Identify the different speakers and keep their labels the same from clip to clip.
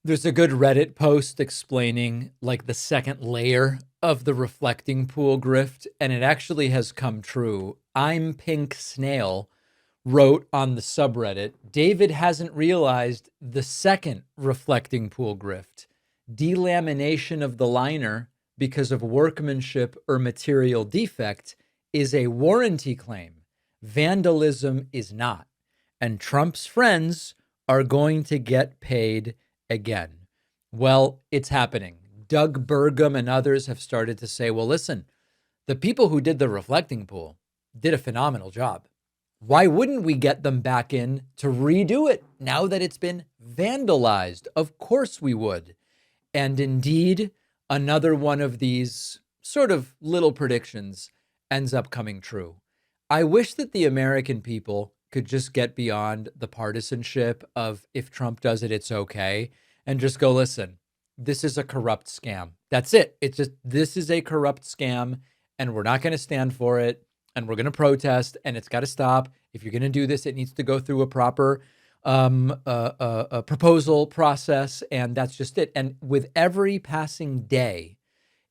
Speaker 1: There's a good Reddit post explaining like the second layer of the reflecting pool grift, and it actually has come true. I'm Pink Snail wrote on the subreddit, David hasn't realized the second reflecting pool grift. Delamination of the liner because of workmanship or material defect is a warranty claim. Vandalism is not. And Trump's friends are going to get paid again. Well, it's happening. Doug Burgum and others have started to say, well, listen, the people who did the reflecting pool did a phenomenal job. Why wouldn't we get them back in to redo it now that it's been vandalized? Of course we would. And indeed, another one of these sort of little predictions ends up coming true. I wish that the American people could just get beyond the partisanship of if Trump does it, it's okay, and just go, listen, this is a corrupt scam. That's it. It's just, this is a corrupt scam, and we're not going to stand for it, and we're going to protest, and it's got to stop. If you're going to do this, it needs to go through a proper a proposal process, and that's just it. And with every passing day,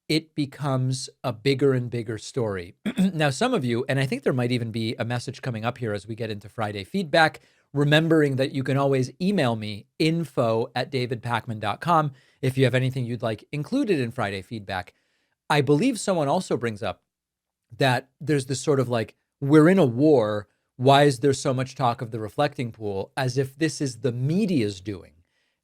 Speaker 1: it becomes a bigger and bigger story. Now, some of you, and I think there might even be a message coming up here as we get into Friday feedback, remembering that you can always email me info@davidpakman.com if you have anything you'd like included in Friday feedback. I believe someone also brings up that there's this sort of like, we're in a war. Why is there so much talk of the reflecting pool, as if this is the media's doing?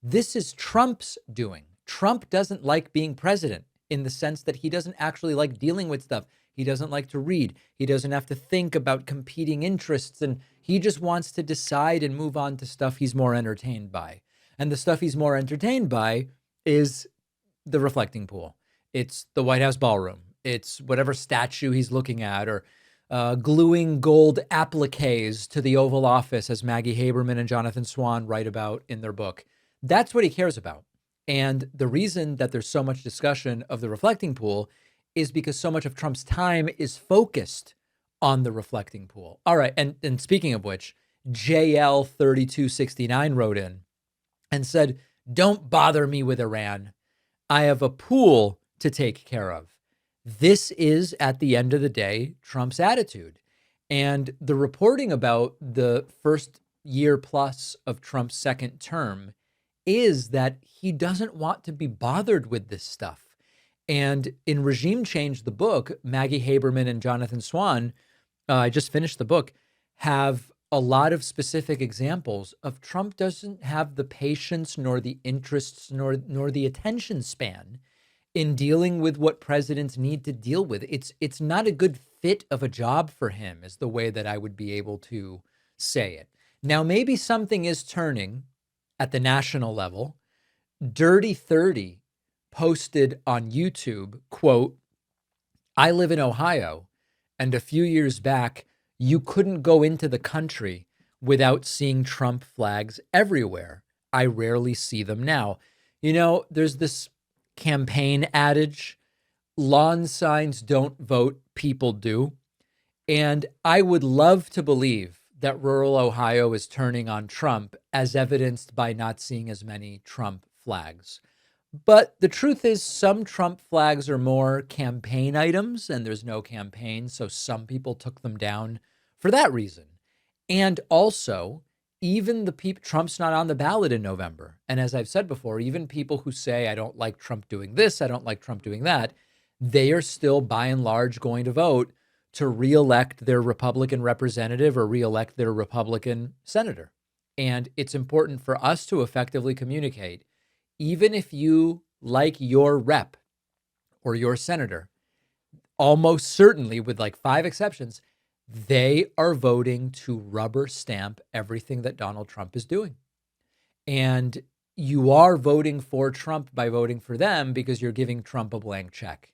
Speaker 1: This is Trump's doing. Trump doesn't like being president in the sense that he doesn't actually like dealing with stuff. He doesn't like to read. He doesn't have to think about competing interests. And he just wants to decide and move on to stuff he's more entertained by. And the stuff he's more entertained by is the reflecting pool. It's the White House ballroom. It's whatever statue he's looking at, or gluing gold appliques to the Oval Office, as Maggie Haberman and Jonathan Swan write about in their book. That's what he cares about. And the reason that there's so much discussion of the reflecting pool is because so much of Trump's time is focused on the reflecting pool. All right. And speaking of which, JL3269 wrote in and said, don't bother me with Iran. I have a pool to take care of. This is, at the end of the day, Trump's attitude. And the reporting about the first year plus of Trump's second term is that he doesn't want to be bothered with this stuff. And in Regime Change, the book, Maggie Haberman and Jonathan Swan, I just finished the book, have a lot of specific examples of Trump doesn't have the patience nor the interests nor the attention span in dealing with what presidents need to deal with. It's not a good fit of a job for him, is the way that I would be able to say it. Now, maybe something is turning at the national level. Dirty 30 posted on YouTube, quote, I live in Ohio, and a few years back, you couldn't go into the country without seeing Trump flags everywhere. I rarely see them now. You know, there's this campaign adage, lawn signs don't vote, people do. And I would love to believe that rural Ohio is turning on Trump, as evidenced by not seeing as many Trump flags. But the truth is, some Trump flags are more campaign items, and there's no campaign, so some people took them down for that reason. And also, even the people, Trump's not on the ballot in November. And as I've said before, even people who say, I don't like Trump doing this, I don't like Trump doing that, they are still by and large going to vote to reelect their Republican representative or reelect their Republican senator. And it's important for us to effectively communicate, even if you like your rep or your senator, almost certainly, with like 5 exceptions, they are voting to rubber stamp everything that Donald Trump is doing. And you are voting for Trump by voting for them because you're giving Trump a blank check.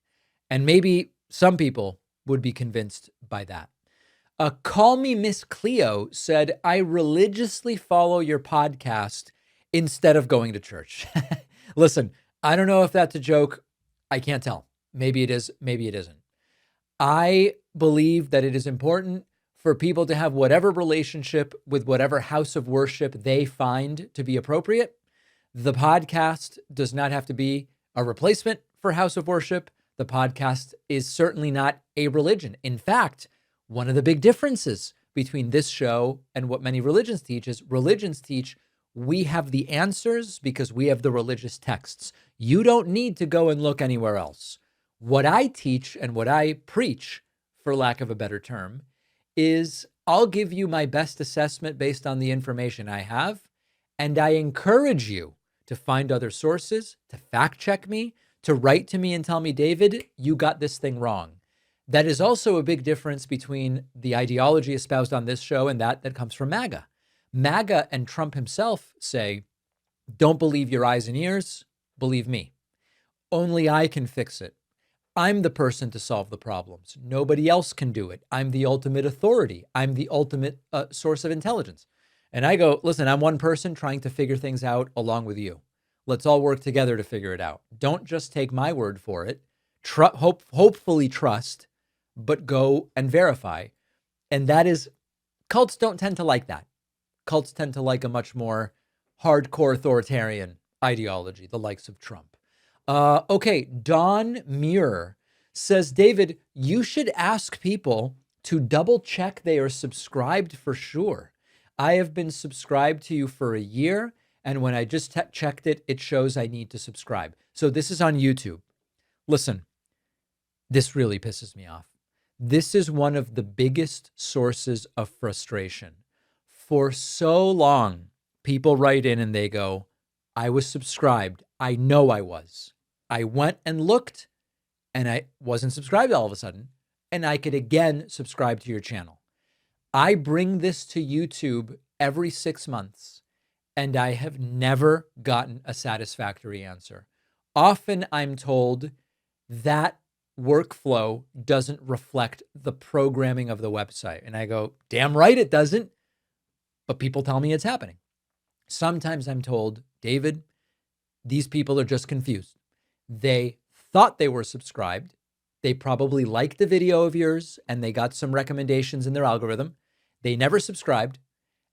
Speaker 1: And maybe some people would be convinced by that. Call Me Miss Cleo said, I religiously follow your podcast instead of going to church. Listen, I don't know if that's a joke. I can't tell. Maybe it is, maybe it isn't. I believe that it is important for people to have whatever relationship with whatever house of worship they find to be appropriate. The podcast does not have to be a replacement for House of Worship. The podcast is certainly not a religion. In fact, one of the big differences between this show and what many religions teach is religions teach we have the answers because we have the religious texts. You don't need to go and look anywhere else. What I teach and what I preach, for lack of a better term, is I'll give you my best assessment based on the information I have, and I encourage you to find other sources, to fact check me, to write to me and tell me, David, you got this thing wrong. That is also a big difference between the ideology espoused on this show and that comes from MAGA. MAGA and Trump himself say, don't believe your eyes and ears, believe me. Only I can fix it. I'm the person to solve the problems. Nobody else can do it. I'm the ultimate authority. I'm the ultimate source of intelligence. And I go, listen, I'm one person trying to figure things out along with you. Let's all work together to figure it out. Don't just take my word for it. Hopefully trust, but go and verify. And that is, cults don't tend to like that. Cults tend to like a much more hardcore authoritarian ideology, the likes of Trump. Okay, Don Muir says, David, you should ask people to double check they are subscribed for sure. I have been subscribed to you for a year, and when I just checked it, it shows I need to subscribe. So this is on YouTube. Listen, this really pisses me off. This is one of the biggest sources of frustration. For so long, people write in and they go, I was subscribed. I know I was. I went and looked and I wasn't subscribed all of a sudden. And I could again subscribe to your channel. I bring this to YouTube every 6 months and I have never gotten a satisfactory answer. Often I'm told that workflow doesn't reflect the programming of the website. And I go, damn right it doesn't. But people tell me it's happening. Sometimes I'm told, David, these people are just confused. They thought they were subscribed. They probably liked the video of yours and they got some recommendations in their algorithm. They never subscribed.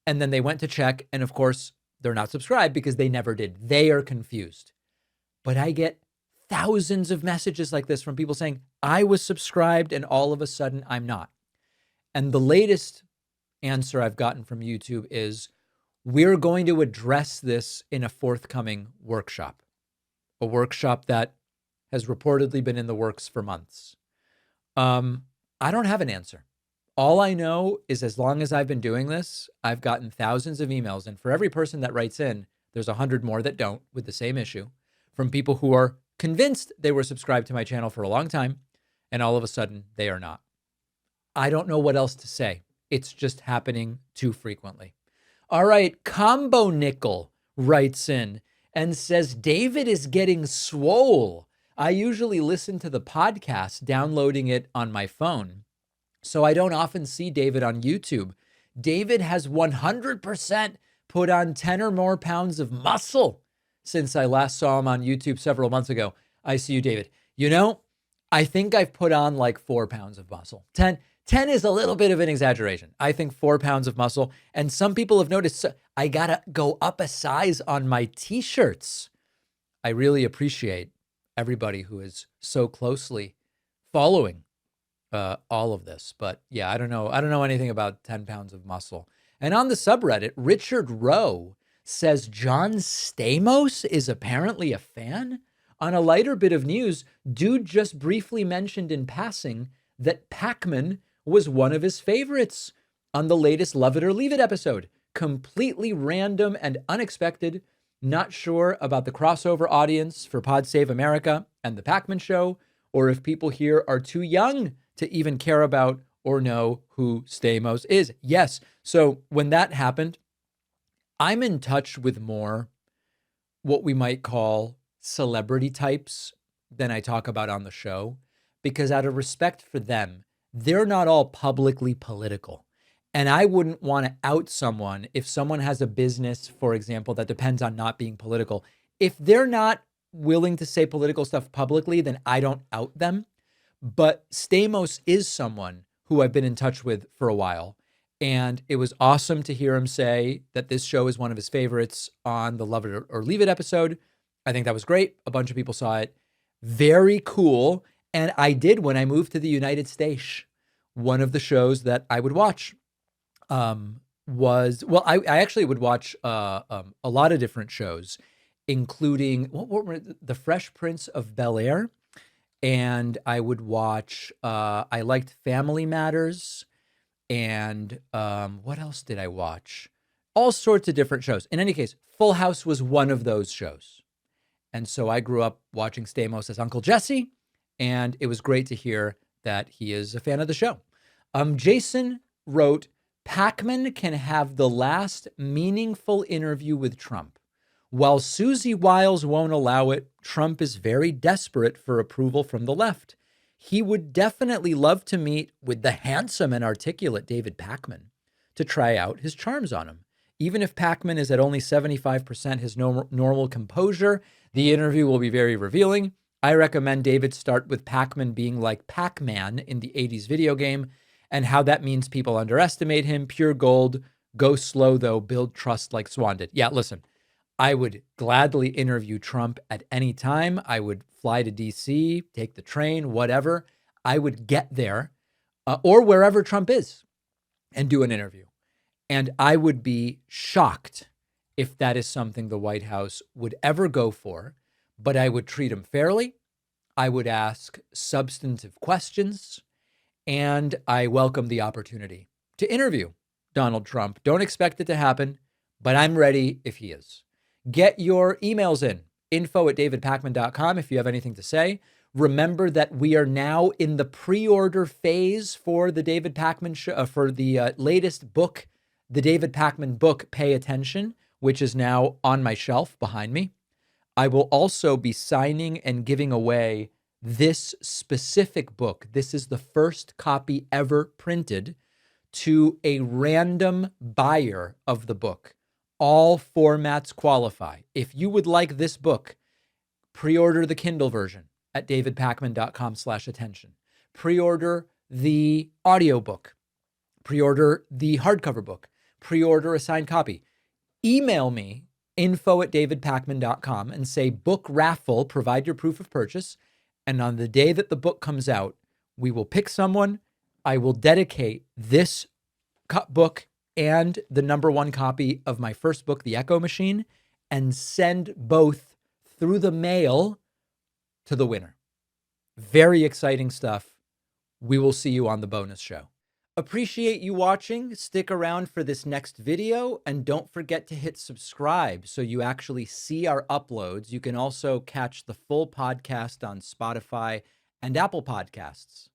Speaker 1: And then they went to check. And of course, they're not subscribed because they never did. They are confused. But I get thousands of messages like this from people saying, I was subscribed and all of a sudden I'm not. And the latest answer I've gotten from YouTube is, we're going to address this in a forthcoming workshop, a workshop that has reportedly been in the works for months. I don't have an answer. All I know is as long as I've been doing this, I've gotten thousands of emails. And for every person that writes in, there's 100 more that don't with the same issue from people who are convinced they were subscribed to my channel for a long time. And all of a sudden they are not. I don't know what else to say. It's just happening too frequently. All right, Combo Nickel writes in and says, David is getting swole. I usually listen to the podcast, downloading it on my phone, so I don't often see David on YouTube. David has 100% put on 10 or more pounds of muscle since I last saw him on YouTube several months ago. I see you, David. You know, I think I've put on like 4 pounds of muscle. 10 is a little bit of an exaggeration. I think 4 pounds of muscle. And some people have noticed I got to go up a size on my t-shirts. I really appreciate everybody who is so closely following all of this. But yeah, I don't know anything about 10 pounds of muscle. And on the subreddit, Richard Rowe says John Stamos is apparently a fan. On a lighter bit of news, dude just briefly mentioned in passing that Pakman was one of his favorites on the latest Love It or Leave It episode. Completely random and unexpected. Not sure about the crossover audience for Pod Save America and the Pakman Show, or if people here are too young to even care about or know who Stamos is. Yes, so when that happened, I'm in touch with more what we might call celebrity types than I talk about on the show, because out of respect for them, they're not all publicly political. And I wouldn't want to out someone if someone has a business, for example, that depends on not being political. If they're not willing to say political stuff publicly, then I don't out them. But Stamos is someone who I've been in touch with for a while. And it was awesome to hear him say that this show is one of his favorites on the Love It or Leave It episode. I think that was great. A bunch of people saw it. Very cool. And I did, when I moved to the United States, one of the shows that I would watch I actually would watch a lot of different shows, including what were the Fresh Prince of Bel-Air, and I would watch. I liked Family Matters, and what else did I watch? All sorts of different shows. In any case, Full House was one of those shows, and so I grew up watching Stamos as Uncle Jesse, and it was great to hear that he is a fan of the show. Jason wrote, Pakman can have the last meaningful interview with Trump. While Susie Wiles won't allow it, Trump is very desperate for approval from the left. He would definitely love to meet with the handsome and articulate David Pakman to try out his charms on him. Even if Pakman is at only 75% his normal composure, the interview will be very revealing. I recommend David start with Pakman being like Pac-Man in the 80s video game, and how that means people underestimate him. Pure gold. Go slow, though. Build trust like Swan did. Yeah, listen, I would gladly interview Trump at any time. I would fly to D.C., take the train, whatever. I would get there or wherever Trump is and do an interview. And I would be shocked if that is something the White House would ever go for. But I would treat him fairly. I would ask substantive questions. And I welcome the opportunity to interview Donald Trump. Don't expect it to happen, but I'm ready if he is. Get your emails in, info@davidpakman.com if you have anything to say. Remember that we are now in the pre-order phase for the David Pakman show, for the latest book, the David Pakman book, Pay Attention, which is now on my shelf behind me. I will also be signing and giving away this specific book. This is the first copy ever printed to a random buyer of the book. All formats qualify. If you would like this book, pre-order the Kindle version at davidpakman.com/attention. Pre-order the audiobook. Pre-order the hardcover book. Pre-order a signed copy. Email me, info@davidpakman.com, and say book raffle, provide your proof of purchase. And on the day that the book comes out, we will pick someone. I will dedicate this book and the #1 copy of my first book, The Echo Machine, and send both through the mail to the winner. Very exciting stuff. We will see you on the bonus show. Appreciate you watching. Stick around for this next video, and don't forget to hit subscribe so you actually see our uploads. You can also catch the full podcast on Spotify and Apple Podcasts.